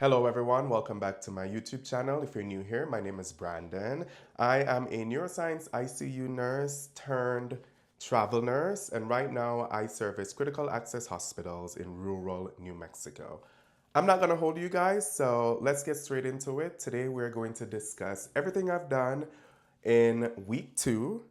Hello everyone, welcome back to my YouTube channel. If you're new here, my name is Brandon. I am a neuroscience ICU nurse turned travel nurse, and right now I service critical access hospitals in rural New Mexico. I'm not going to hold you guys, so let's get straight into it. Today we're going to discuss everything I've done in week 2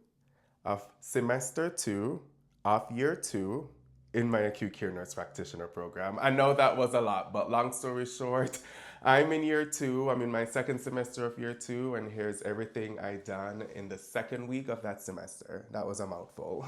of semester 2 of year 2 in my acute care nurse practitioner program. I know that was a lot, but long story short, I'm in year 2. I'm in my second semester of year 2, and here's everything I done in the second week of that semester. That was a mouthful.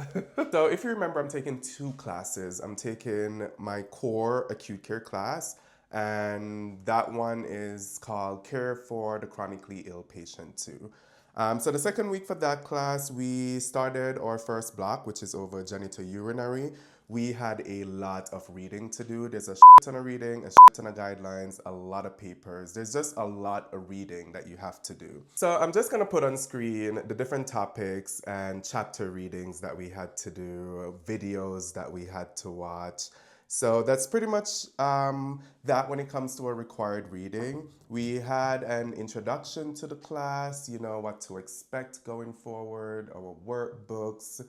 So if you remember, I'm taking 2 classes. I'm taking my core acute care class, and that one is called Care for the Chronically Ill Patient II. So the second week for that class, we started our first block, which is over genitourinary. We had a lot of reading to do. There's a ton of reading, a ton of guidelines, a lot of papers. There's just a lot of reading that you have to do. So I'm just gonna put on screen the different topics and chapter readings that we had to do, videos that we had to watch. So that's pretty much that when it comes to a required reading. We had an introduction to the class, you know, what to expect going forward, our workbooks,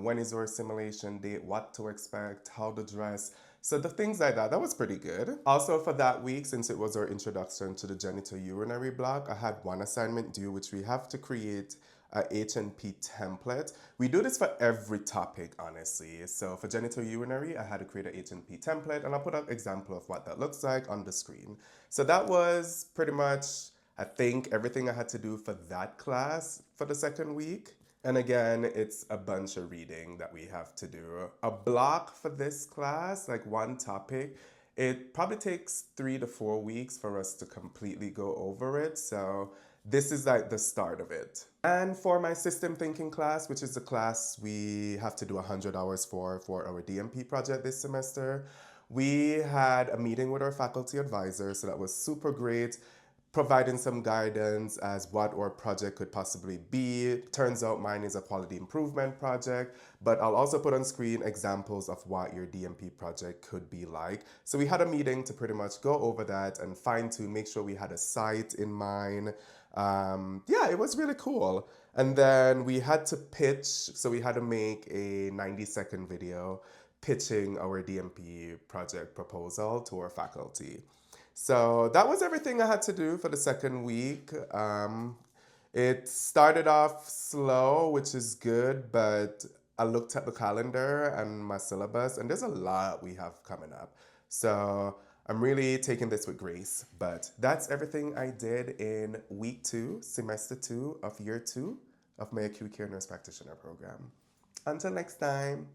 when is our simulation date, what to expect, how to dress. So the things like that, that was pretty good. Also for that week, since it was our introduction to the genitourinary block, I had one assignment due, which we have to create a H&P template. We do this for every topic, honestly. So for genitourinary, I had to create a H&P template, and I'll put an example of what that looks like on the screen. So that was pretty much, I think, everything I had to do for that class for the second week. And again, it's a bunch of reading that we have to do. A block for this class, like one topic, it probably takes 3 to 4 weeks for us to completely go over it. So this is like the start of it. And for my system thinking class, which is the class we have to do 100 hours for our DMP project this semester, we had a meeting with our faculty advisor, so that was super great, providing some guidance as what our project could possibly be. Turns out mine is a quality improvement project, but I'll also put on screen examples of what your DMP project could be like. So we had a meeting to pretty much go over that and fine tune, make sure we had a site in mind. Yeah, it was really cool. And then we had to pitch, so we had to make a 90-second video pitching our DMP project proposal to our faculty. So that was everything I had to do for the second week. It started off slow, which is good, but I looked at the calendar and my syllabus, and there's a lot we have coming up. So I'm really taking this with grace, but that's everything I did in week 2, semester 2 of year 2 of my acute care nurse practitioner program. Until next time.